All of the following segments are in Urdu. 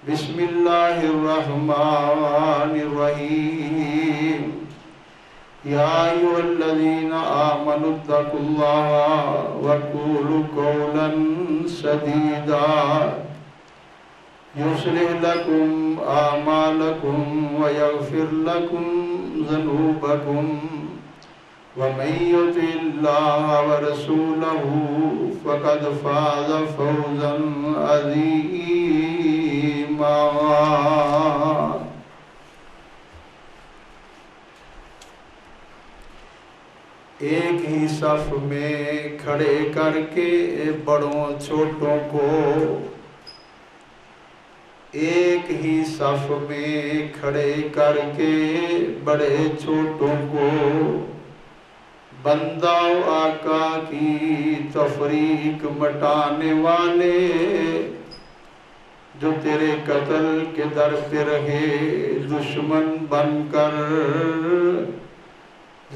بسم اللہ الرحمن الرحیم یا ایھا الذین آمنوا اتقوا اللہ وقولوا قولا سدیدا یصلح لکم اعمالکم ویغفر لکم ذنوبکم ومن یطع اللہ ورسولہ فقد فاز فوزا عظیما۔ ایک ہی صف میں کھڑے کر کے بڑوں چھوٹوں کو، ایک ہی صف میں کھڑے کر کے بڑے چھوٹوں کو، بندہ و آقا کی تفریق مٹانے والے، جو تیرے قتل کے در پہ رہے دشمن بن کر،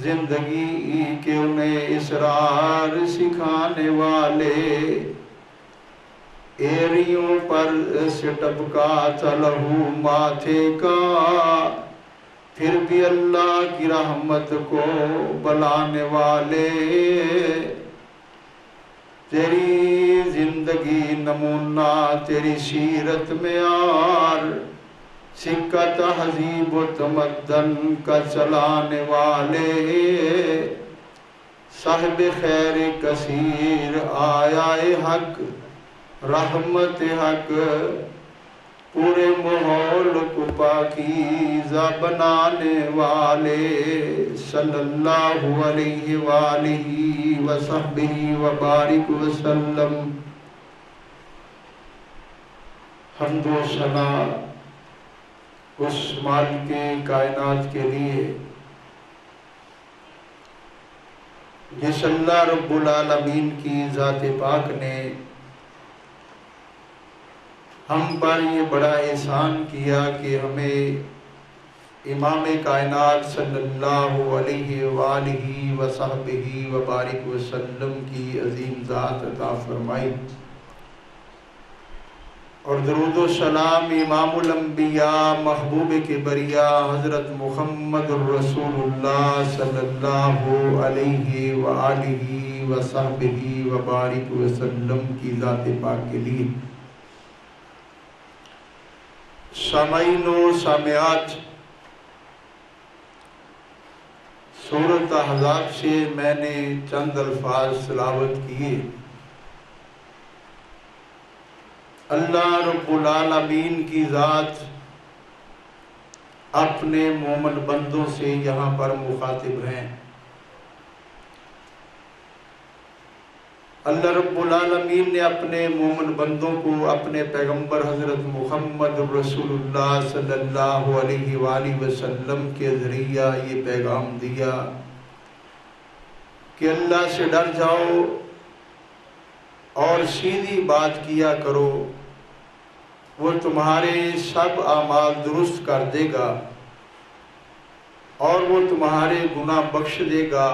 زندگی کے انہیں اسرار سکھانے والے، ایریوں پر سے ٹپکا تھا لہو ماتھے کا، پھر بھی اللہ کی رحمت کو بلانے والے، تیری زندگی نمونہ تیری سیرت معیار، سکہ تہذیب و تمدن کا چلانے والے، صاحب خیر کثیر آیا حق رحمت حق، پورے ماحول کو پاکیزہ بنانے والے، صلی اللہ علیہ وآلہ وصحبہ وبارک وسلم۔ حمد و ثنا اس مالک کائنات کے لیے جس اللہ رب العالمین کی ذات پاک نے ہم پر یہ بڑا احسان کیا کہ ہمیں امام کائنات صلی اللہ علیہ وآلہ وصحبہ وبارک وسلم کی عظیم ذات عطا فرمائی، اور درود و سلام امام الانبیاء محبوب کبریا حضرت محمد الرسول اللہ صلی اللہ علیہ وآلہ وصحبہ وبارک وسلم کی ذات پاک کے لیے۔ سامعین و سامعات، سورۃ احزاب سے میں نے چند الفاظ تلاوت کیے۔ اللہ رب العالمین کی ذات اپنے مومن بندوں سے یہاں پر مخاطب ہیں۔ اللہ رب العالمین نے اپنے مومن بندوں کو اپنے پیغمبر حضرت محمد رسول اللہ صلی اللہ علیہ وآلہ وسلم کے ذریعہ یہ پیغام دیا کہ اللہ سے ڈر جاؤ اور سیدھی بات کیا کرو، وہ تمہارے سب اعمال درست کر دے گا اور وہ تمہارے گناہ بخش دے گا،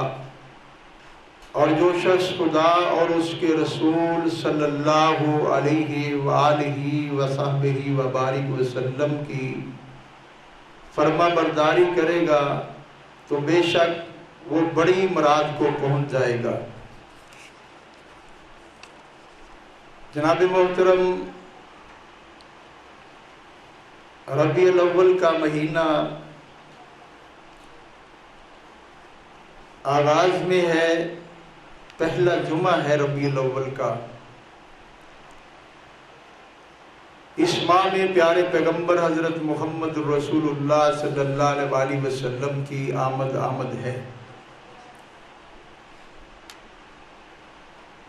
اور جو شخص خدا اور اس کے رسول صلی اللہ علیہ وآلہ وصحبہ وبارک وسلم کی فرما برداری کرے گا تو بے شک وہ بڑی مراد کو پہنچ جائے گا۔ جناب محترم، ربیع الاول کا مہینہ آغاز میں ہے، پہلا جمعہ ہے ربیع الاول کا۔ اس ماہ میں پیارے پیغمبر حضرت محمد رسول اللہ صلی اللہ علیہ وسلم کی آمد ہے۔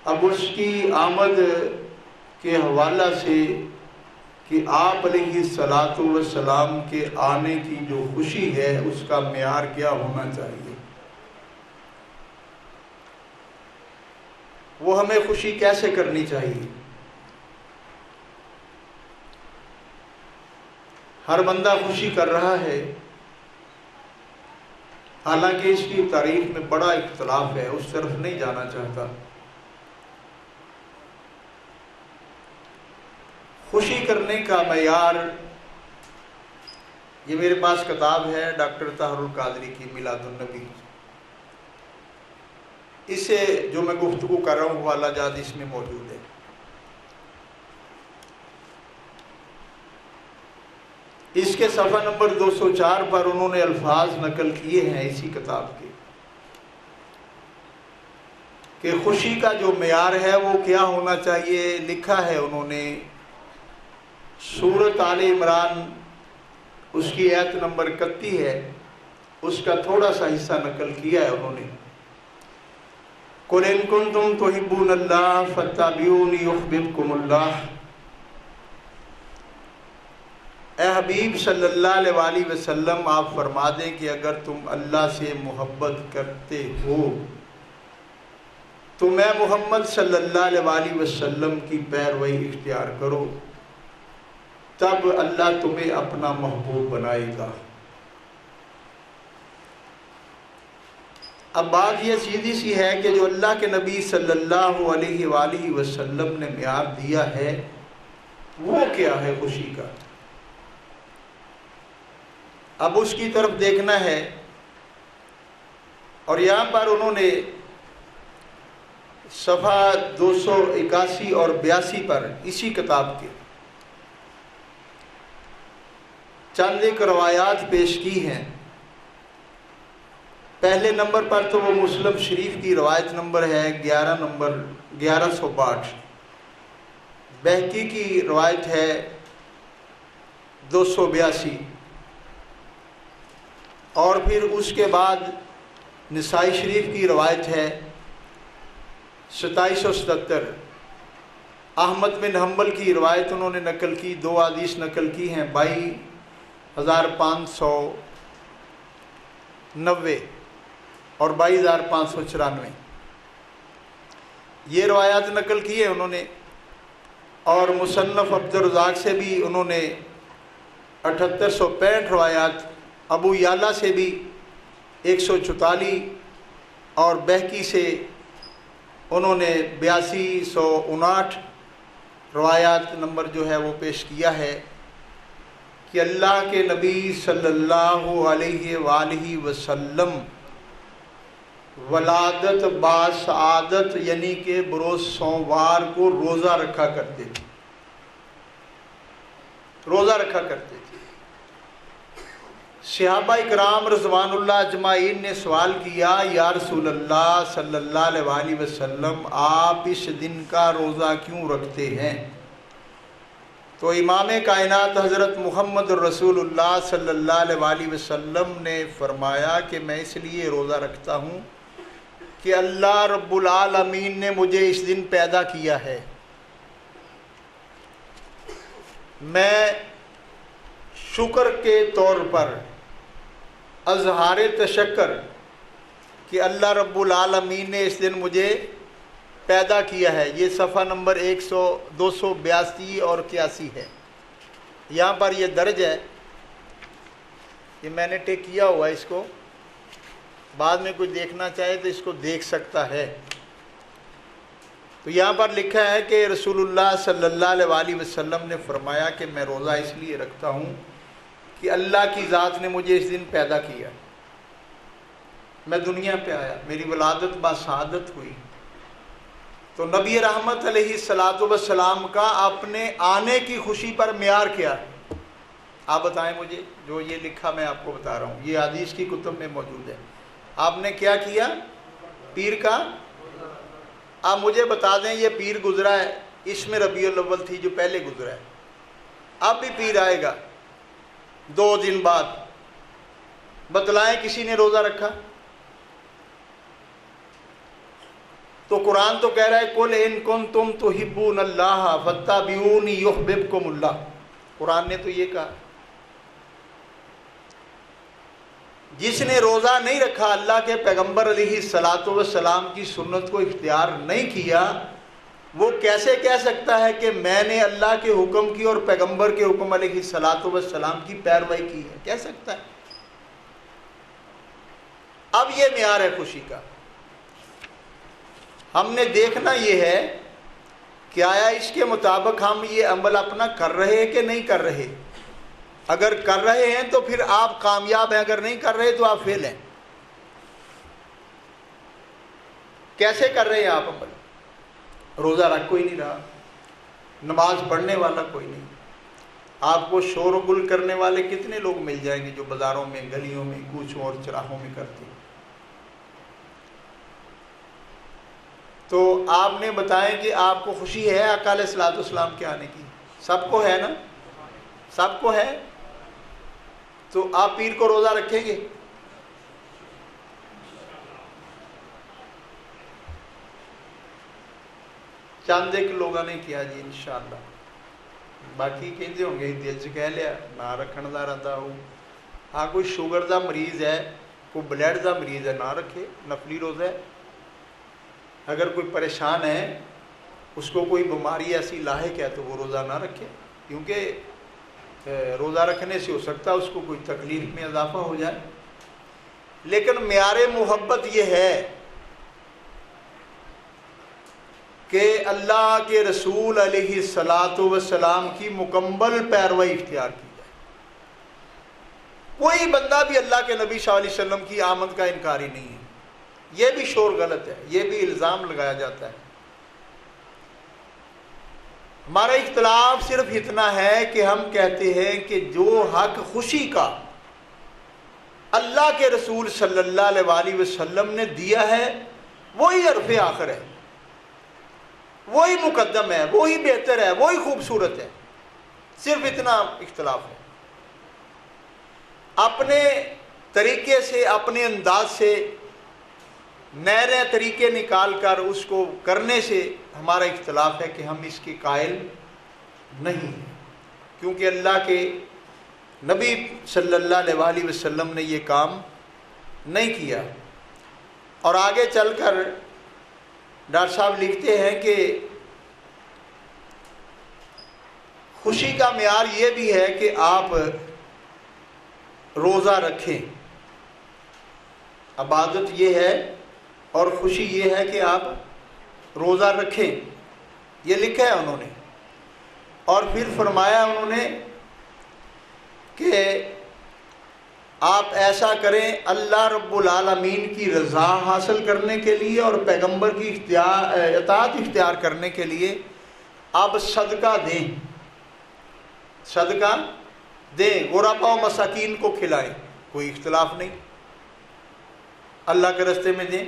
اب اس کی آمد کے حوالہ سے کہ آپ علیہ السلام کے آنے کی جو خوشی ہے اس کا معیار کیا ہونا چاہیے، وہ ہمیں خوشی کیسے کرنی چاہیے۔ ہر بندہ خوشی کر رہا ہے، حالانکہ اس کی تاریخ میں بڑا اختلاف ہے، اس طرف نہیں جانا چاہتا۔ خوشی کرنے کا معیار، یہ میرے پاس کتاب ہے ڈاکٹر طاہر القادری کی میلاد النبی، اسے جو میں گفتگو کر رہا ہوں حوالہ جات اس میں موجود ہے۔ اس کے صفحہ نمبر 204 پر انہوں نے الفاظ نقل کیے ہیں اسی کتاب کے کہ خوشی کا جو معیار ہے وہ کیا ہونا چاہیے۔ لکھا ہے انہوں نے سورۃ آل عمران، اس کی آیت نمبر 31 ہے، اس کا تھوڑا سا حصہ نقل کیا ہے انہوں نے۔ قُلْ إِن كُنتُمْ تُحِبُّونَ اللَّهَ فَاتَّبِعُونِي يُحْبِبْكُمُ اللَّهُ۔ اے حبیب صلی اللہ علیہ وسلم، آپ فرما دیں کہ اگر تم اللہ سے محبت کرتے ہو تو میں محمد صلی اللہ علیہ وسلم کی پیروی اختیار کرو، تب اللہ تمہیں اپنا محبوب بنائے گا۔ اب بات یہ سیدھی سی ہے کہ جو اللہ کے نبی صلی اللہ علیہ وآلہ وسلم نے معیار دیا ہے وہ کیا ہے خوشی کا، اب اس کی طرف دیکھنا ہے۔ اور یہاں پر انہوں نے صفحہ 281 اور 82 پر اسی کتاب کے چند ایک روایات پیش کی ہیں۔ پہلے نمبر پر تو وہ مسلم شریف کی روایت نمبر ہے 1162، بہقی کی روایت ہے 282، اور پھر اس کے بعد نسائی شریف کی روایت ہے 2777۔ احمد بن حنبل کی روایت انہوں نے نقل کی، 2 حدیث نقل کی ہیں، 22,590 اور 22,594، یہ روایات نقل کی ہیں انہوں نے۔ اور مصنف عبد الرزاق سے بھی انہوں نے 7865 روایات، ابو یعلا سے بھی 144 اور بہقی سے انہوں نے 8259 روایات نمبر جو ہے وہ پیش کیا ہے کہ اللہ کے نبی صلی اللہ علیہ وآلہ وسلم ولادت باسعادت یعنی کہ بروز سوموار کو روزہ رکھا کرتے تھے، روزہ رکھا کرتے تھے۔ صحابہ اکرام رضوان اللہ اجمعین نے سوال کیا، یا رسول اللہ صلی اللہ علیہ وآلہ وسلم، آپ اس دن کا روزہ کیوں رکھتے ہیں؟ تو امام کائنات حضرت محمد رسول اللہ صلی اللہ علیہ وآلہ وسلم نے فرمایا کہ میں اس لیے روزہ رکھتا ہوں کہ اللہ رب العالمین نے مجھے اس دن پیدا کیا ہے، میں شکر کے طور پر اظہار تشکر کہ اللہ رب العالمین نے اس دن مجھے پیدا کیا ہے۔ یہ صفحہ نمبر 282 اور 81 ہے، یہاں پر یہ درج ہے، یہ میں نے ٹیک کیا ہوا ہے، اس کو بعد میں کوئی دیکھنا چاہے تو اس کو دیکھ سکتا ہے۔ تو یہاں پر لکھا ہے کہ رسول اللہ صلی اللہ علیہ وآلہ وسلم نے فرمایا کہ میں روزہ اس لیے رکھتا ہوں کہ اللہ کی ذات نے مجھے اس دن پیدا کیا، میں دنیا پہ آیا، میری ولادت باسعادت ہوئی۔ تو نبی رحمت علیہ الصلاۃ والسلام کا اپنے آنے کی خوشی پر معیار کیا ہے؟ آپ بتائیں مجھے، جو یہ لکھا میں آپ کو بتا رہا ہوں، یہ حدیث کی کتب میں موجود ہے۔ آپ نے کیا کیا؟ پیر کا، آپ مجھے بتا دیں یہ پیر گزرا ہے، اس میں ربیع الاول تھی جو پہلے گزرا ہے، اب بھی پیر آئے گا 2 دن بعد، بتلائیں کسی نے روزہ رکھا؟ تو قرآن تو کہہ رہا ہے قُلْ إِن كُنتُمْ تُحِبُّونَ اللَّهَ فَاتَّبِعُونِي يُحْبِبْكُمُ اللَّهُ، قرآن نے تو یہ کہا۔ جس نے روزہ نہیں رکھا، اللہ کے پیغمبر علیہ الصلاۃ والسلام کی سنت کو اختیار نہیں کیا، وہ کیسے کہہ سکتا ہے کہ میں نے اللہ کے حکم کی اور پیغمبر کے حکم علیہ الصلاۃ والسلام کی پیروی کی ہے؟ کہہ سکتا ہے؟ اب یہ معیار ہے خوشی کا۔ ہم نے دیکھنا یہ ہے کہ آیا اس کے مطابق ہم یہ عمل اپنا کر رہے ہیں کہ نہیں کر رہے. اگر کر رہے ہیں تو پھر آپ کامیاب ہیں، اگر نہیں کر رہے تو آپ فیل ہیں. کیسے کر رہے ہیں آپ عمل؟ روزہ رکھ کوئی نہیں رہا، نماز پڑھنے والا کوئی نہیں. آپ کو شور و گل کرنے والے کتنے لوگ مل جائیں گے جو بازاروں میں، گلیوں میں، کوچوں اور چراہوں میں کرتے ہیں. تو آپ نے بتائیں کہ آپ کو خوشی ہے آقا علیہ الصلوۃ والسلام کے آنے کی؟ سب کو ہے نا؟ سب کو ہے. تو آپ پیر کو روزہ رکھیں گے؟ چند ایک لوگوں نے کیا جی انشاءاللہ، باقی کہتے ہوں گے دل سے کہہ لیا نہ رکھن دا رہتا ہوں. ہاں کوئی شوگر دا مریض ہے، کوئی بلڈ دا مریض ہے، نہ رکھے، نفلی روزہ ہے. اگر کوئی پریشان ہے، اس کو کوئی بیماری ایسی لاحق ہے تو وہ روزہ نہ رکھے، کیونکہ روزہ رکھنے سے ہو سکتا ہے اس کو کوئی تکلیف میں اضافہ ہو جائے. لیکن معیار محبت یہ ہے کہ اللہ کے رسول علیہ الصلاۃ والسلام کی مکمل پیروی اختیار کی جائے. کوئی بندہ بھی اللہ کے نبی صلی اللہ علیہ وسلم کی آمد کا انکاری نہیں ہے. یہ بھی شور غلط ہے، یہ بھی الزام لگایا جاتا ہے. ہمارا اختلاف صرف اتنا ہے کہ ہم کہتے ہیں کہ جو حق خوشی کا اللہ کے رسول صلی اللہ علیہ وآلہ وسلم نے دیا ہے وہی عرف آخر ہے، وہی مقدم ہے، وہی بہتر ہے، وہی خوبصورت ہے. صرف اتنا اختلاف ہے. اپنے طریقے سے، اپنے انداز سے نئے نئے طریقے نکال کر اس کو کرنے سے ہمارا اختلاف ہے کہ ہم اس کے قائل نہیں ہیں، کیونکہ اللہ کے نبی صلی اللہ علیہ وآلہ وسلم نے یہ کام نہیں کیا. اور آگے چل کر ڈاکٹر صاحب لکھتے ہیں کہ خوشی کا معیار یہ بھی ہے کہ آپ روزہ رکھیں. عبادت یہ ہے اور خوشی یہ ہے کہ آپ روزہ رکھیں، یہ لکھا ہے انہوں نے. اور پھر فرمایا انہوں نے کہ آپ ایسا کریں اللہ رب العالمین کی رضا حاصل کرنے کے لیے اور پیغمبر کی اطاعت اختیار کرنے کے لیے آپ صدقہ دیں، صدقہ دیں، غرباء و مساکین کو کھلائیں. کوئی اختلاف نہیں. اللہ کے راستے میں دیں،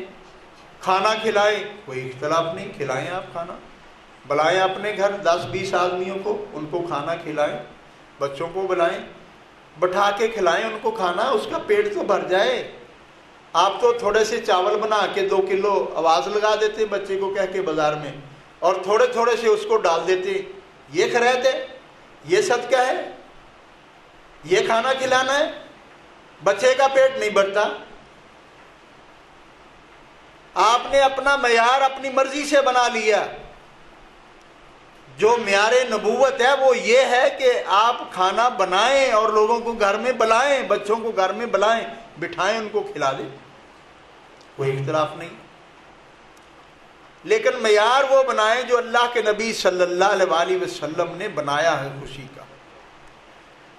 کھانا کھلائیں، کوئی اختلاف نہیں. کھلائیں آپ کھانا، بلائیں اپنے گھر 10-20 آدمیوں کو، ان کو کھانا کھلائیں. بچوں کو بلائیں، بٹھا کے کھلائیں ان کو کھانا، اس کا پیٹ تو بھر جائے. آپ تو تھوڑے سے چاول بنا کے 2 کلو آواز لگا دیتے بچے کو کہہ کے بازار میں، اور تھوڑے تھوڑے سے اس کو ڈال دیتے. یہ خیرات ہے؟ یہ صدقہ ہے؟ یہ کھانا کھلانا ہے؟ بچے کا پیٹ نہیں بھرتا. آپ نے اپنا معیار اپنی مرضی سے بنا لیا. جو معیار نبوت ہے وہ یہ ہے کہ آپ کھانا بنائیں اور لوگوں کو گھر میں بلائیں، بچوں کو گھر میں بلائیں، بٹھائیں، ان کو کھلا دیں. کوئی اختلاف نہیں. لیکن معیار وہ بنائیں جو اللہ کے نبی صلی اللہ علیہ وآلہ وسلم نے بنایا ہے خوشی کا.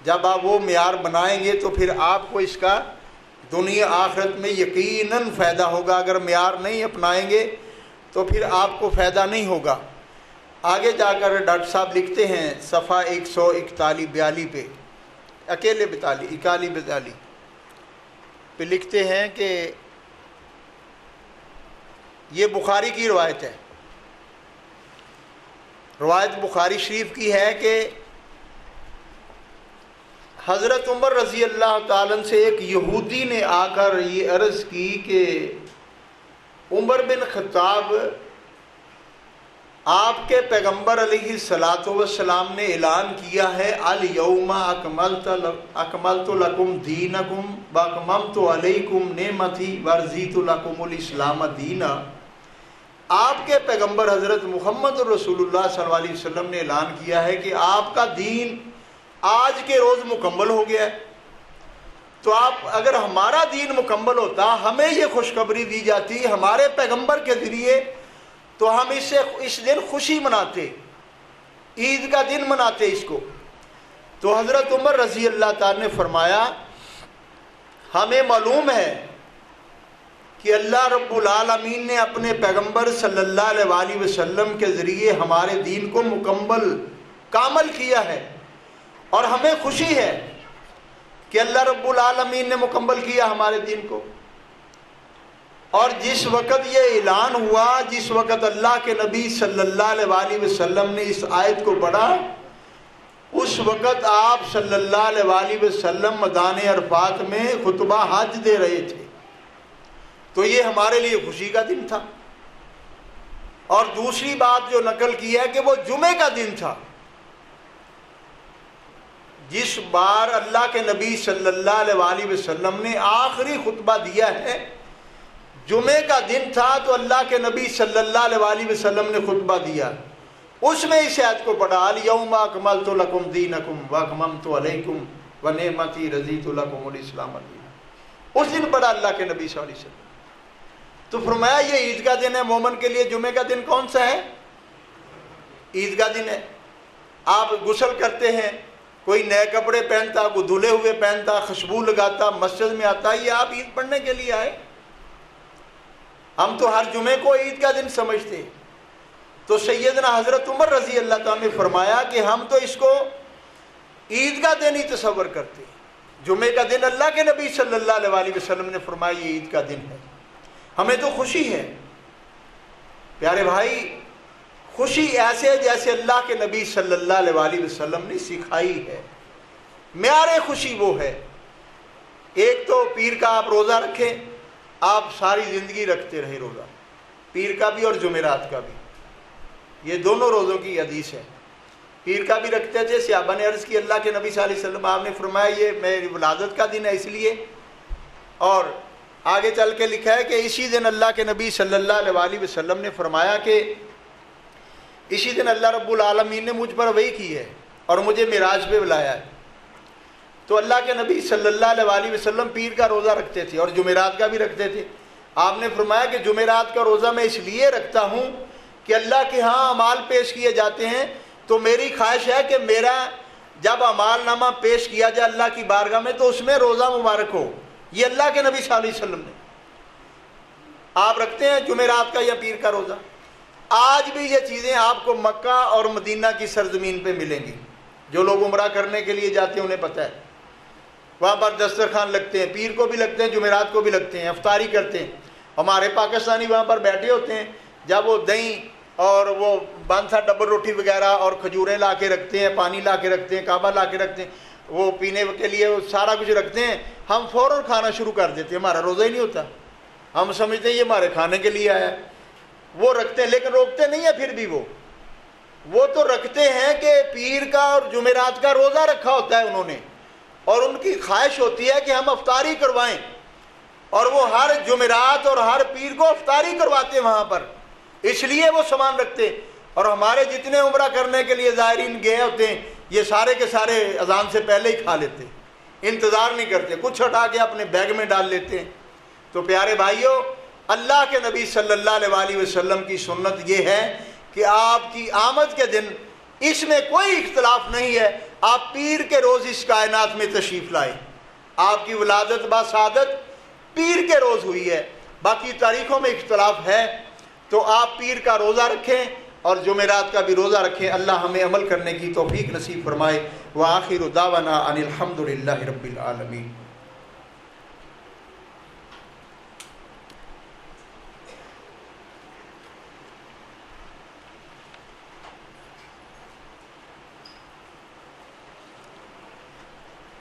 جب آپ وہ معیار بنائیں گے تو پھر آپ کو اس کا دنیا آخرت میں یقیناً فائدہ ہوگا. اگر معیار نہیں اپنائیں گے تو پھر آپ کو فائدہ نہیں ہوگا. آگے جا کر ڈاکٹر صاحب لکھتے ہیں صفحہ 141-42 پہ، اکیلے 41-42 پہ لکھتے ہیں کہ یہ بخاری کی روایت ہے. روایت بخاری شریف کی ہے کہ حضرت عمر رضی اللہ تعالیٰ عنہ سے ایک یہودی نے آ کر یہ عرض کی کہ عمر بن خطاب، آپ کے پیغمبر علیہ الصلاۃ والسلام نے اعلان کیا ہے الیوم اکملت لکم دینکم واکممت علیکم نعمتی ورضیت لکم الاسلام دینا. آپ کے پیغمبر حضرت محمد رسول اللہ صلی اللہ علیہ وسلم نے اعلان کیا ہے کہ آپ کا دین آج کے روز مکمل ہو گیا ہے. تو آپ اگر ہمارا دین مکمل ہوتا، ہمیں یہ خوشخبری دی جاتی ہمارے پیغمبر کے ذریعے، تو ہم اس دن خوشی مناتے، عید کا دن مناتے اس کو۔ تو حضرت عمر رضی اللہ تعالی نے فرمایا ہمیں معلوم ہے کہ اللہ رب العالمین نے اپنے پیغمبر صلی اللہ علیہ وآلہ وسلم کے ذریعے ہمارے دین کو مکمل کامل کیا ہے، اور ہمیں خوشی ہے کہ اللہ رب العالمین نے مکمل کیا ہمارے دین کو۔ اور جس وقت یہ اعلان ہوا، جس وقت اللہ کے نبی صلی اللہ علیہ وآلہ وسلم نے اس آیت کو پڑھا، اس وقت آپ صلی اللہ علیہ وآلہ وسلم میدان عرفات میں خطبہ حج دے رہے تھے۔ تو یہ ہمارے لیے خوشی کا دن تھا۔ اور دوسری بات جو نقل کی ہے کہ وہ جمعے کا دن تھا، جس بار اللہ کے نبی صلی اللہ علیہ وآلہ وسلم نے آخری خطبہ دیا ہے جمعے کا دن تھا، تو اللہ کے نبی صلی اللہ علیہ وآلہ وسلم نے خطبہ دیا، اس میں اس آیت کو پڑھا الیوم اکملت لکم دینکم واکممت علیکم ونعمتی رضیت لکم الاسلام دینا۔ اس دن پڑھا اللہ کے نبی صلی اللہ علیہ وسلم۔ تو فرمایا یہ عید کا دن ہے، مومن کے لیے جمعے کا دن کون سا ہے؟ عید کا دن ہے۔ آپ غسل کرتے ہیں، کوئی نئے کپڑے پہنتا، کوئی دھلے ہوئے پہنتا، خوشبو لگاتا، مسجد میں آتا، یہ آپ عید پڑھنے کے لیے آئے؟ ہم تو ہر جمعے کو عید کا دن سمجھتے ہیں۔ تو سیدنا حضرت عمر رضی اللہ تعالیٰ نے فرمایا کہ ہم تو اس کو عید کا دن ہی تصور کرتے ہیں۔ جمعے کا دن اللہ کے نبی صلی اللہ علیہ وآلہ وسلم نے فرمایا یہ عید کا دن ہے، ہمیں تو خوشی ہے۔ پیارے بھائی، خوشی ایسے جیسے اللہ کے نبی صلی اللہ علیہ وآلہ وسلم نے سکھائی ہے، معیار خوشی وہ ہے۔ ایک تو پیر کا آپ روزہ رکھیں، آپ ساری زندگی رکھتے رہے روزہ، پیر کا بھی اور جمعرات کا بھی، یہ دونوں روزوں کی حدیث ہے۔ پیر کا بھی رکھتے تھے، صحابہ نے عرض کی اللہ کے نبی صلی اللہ علیہ وسلم، آپ نے فرمایا یہ میری ولادت کا دن ہے اس لیے، اور آگے چل کے لکھا ہے کہ اسی دن اللہ کے نبی صلی اللہ علیہ وآلہ وسلم نے فرمایا کہ اسی دن اللہ رب العالمین نے مجھ پر وحی کی ہے اور مجھے معراج پہ بلایا ہے۔ تو اللہ کے نبی صلی اللہ علیہ وآلہ وسلم پیر کا روزہ رکھتے تھے اور جمعرات کا بھی رکھتے تھے۔ آپ نے فرمایا کہ جمعرات کا روزہ میں اس لیے رکھتا ہوں کہ اللہ کے ہاں اعمال پیش کیے جاتے ہیں، تو میری خواہش ہے کہ میرا جب اعمال نامہ پیش کیا جائے اللہ کی بارگاہ میں تو اس میں روزہ مبارک ہو۔ یہ اللہ کے نبی صلی اللہ علیہ وسلم نے۔ آپ رکھتے ہیں جمعرات کا یا پیر کا روزہ؟ آج بھی یہ چیزیں آپ کو مکہ اور مدینہ کی سرزمین پہ ملیں گی۔ جو لوگ عمرہ کرنے کے لیے جاتے ہیں انہیں پتہ ہے، وہاں پر دسترخوان لگتے ہیں، پیر کو بھی لگتے ہیں، جمعرات کو بھی لگتے ہیں، افطاری کرتے ہیں۔ ہمارے پاکستانی وہاں پر بیٹھے ہوتے ہیں، جب وہ دہی اور وہ بانسا ڈبل روٹی وغیرہ اور کھجوریں لا کے رکھتے ہیں، پانی لا کے رکھتے ہیں، کعبہ لا کے رکھتے ہیں، وہ پینے کے لیے وہ سارا کچھ رکھتے ہیں، ہم فوراً کھانا شروع کر دیتے ہیں، ہمارا روزہ ہی نہیں ہوتا، ہم سمجھتے ہیں یہ ہمارے کھانے کے لیے آیا ہے۔ وہ رکھتے ہیں لیکن روکتے نہیں ہیں، پھر بھی وہ تو رکھتے ہیں کہ پیر کا اور جمعرات کا روزہ رکھا ہوتا ہے انہوں نے، اور ان کی خواہش ہوتی ہے کہ ہم افطاری کروائیں، اور وہ ہر جمعرات اور ہر پیر کو افطاری کرواتے ہیں وہاں پر، اس لیے وہ سامان رکھتے ہیں۔ اور ہمارے جتنے عمرہ کرنے کے لیے زائرین گئے ہوتے ہیں یہ سارے کے سارے اذان سے پہلے ہی کھا لیتے ہیں، انتظار نہیں کرتے، کچھ ہٹا کے اپنے بیگ میں ڈال لیتے ہیں۔ تو پیارے بھائیوں، اللہ کے نبی صلی اللہ علیہ وآلہ وسلم کی سنت یہ ہے کہ آپ کی آمد کے دن اس میں کوئی اختلاف نہیں ہے، آپ پیر کے روز اس کائنات میں تشریف لائیں۔ آپ کی ولادت باسعادت پیر کے روز ہوئی ہے، باقی تاریخوں میں اختلاف ہے، تو آپ پیر کا روزہ رکھیں اور جمعرات کا بھی روزہ رکھیں۔ اللہ ہمیں عمل کرنے کی توفیق نصیب فرمائے۔ وآخر دعوانا ان الحمد للہ رب العالمین۔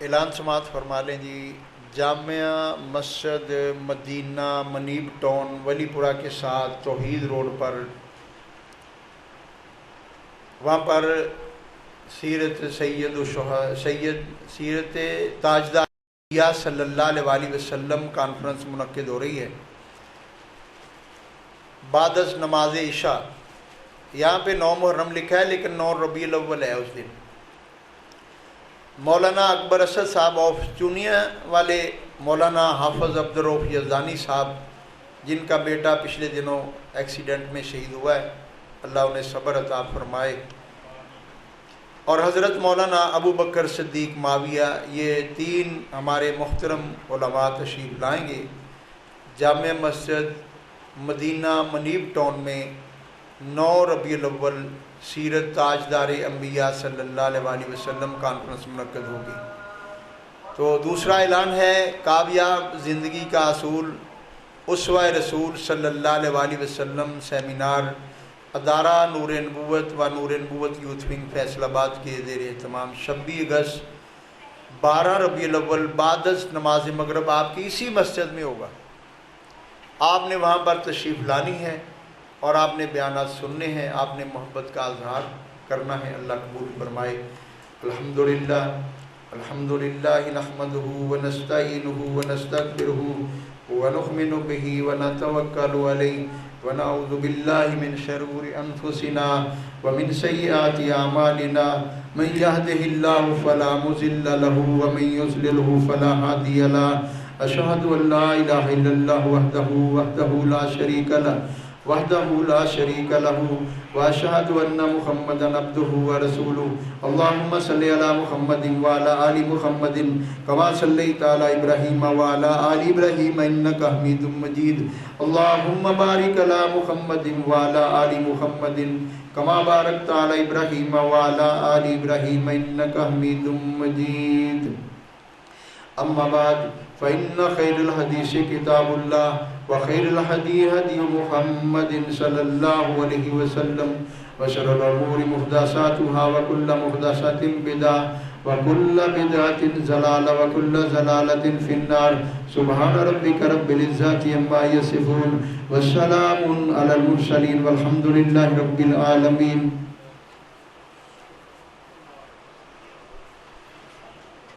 اعلان سماعت فرما لیں جی۔ جامعہ مسجد مدینہ منیب ٹاؤن ولی پورہ کے ساتھ توحید روڈ پر، وہاں پر سیرت سیرت تاجدار صلی اللہ علیہ وآلہ وسلم کانفرنس منعقد ہو رہی ہے بعد از نماز عشاء۔ یہاں پہ 9 محرم لکھا ہے لیکن 9 ربیع الاول ہے اس دن۔ مولانا اکبر اسد صاحب آف چونیا والے، مولانا حافظ عبدالرؤف یزدانی صاحب جن کا بیٹا پچھلے دنوں ایکسیڈنٹ میں شہید ہوا ہے، اللہ انہیں صبر عطا فرمائے۔ اور حضرت مولانا ابو بکر صدیق معاویہ، یہ 3 ہمارے محترم علماء تشریف لائیں گے جامع مسجد مدینہ منیب ٹاؤن میں 9 ربیع الاول سیرت تاجدار انبیاء صلی اللہ علیہ وسلم کانفرنس منعقد ہوگی۔ تو دوسرا اعلان ہے، کامیاب زندگی کا اصول اسوہ رسول صلی اللہ علیہ وسلم سیمینار ادارہ نور نبوت و نور نبوت یوتھ ونگ فیصل آباد کے زیر اہتمام 26 اگست 12 ربیع الاول بعد از نماز مغرب آپ کی اسی مسجد میں ہوگا۔ آپ نے وہاں پر تشریف لانی ہے اور آپ نے بیانات سننے ہیں، آپ نے محبت کا اظہار کرنا ہے۔ اللہ قبول فرمائے۔ الحمدللہ الحمدللہ نحمدہ ونستعینہ ونستغفرہ ونؤمن بہ ونتوکل علیہ ونعوذ باللہ من شرور انفسنا ومن سیئات اعمالنا من یہدہ اللہ فلا مضل لہ ومن یضللہ فلا ہادی لہ۔ اشہد ان لا الہ الا اللہ وحدہ لا شریک لہ واشہد ان محمدا عبدہ ورسولہ۔ اللہم صلی علی محمد وعلی آل محمد کما صلیت علی ابراہیم وعلی آل ابراہیم انک حمید مجید۔ اللہم بارک علی محمد وعلی آل محمد کما بارکت علی ابراہیم وعلی آل ابراہیم انک حمید مجید۔ اما بعد فإن خير الحديث كتاب الله وخير الهدي هدي محمد صلى الله عليه وسلم وشر الأمور محدثاتها وكل محدثة بدعة وكل بدعة ضلالة وكل ضلالة في النار۔ سبحان ربك رب العزة عما يصفون والسلام على المرسلين والحمد لله رب العالمين۔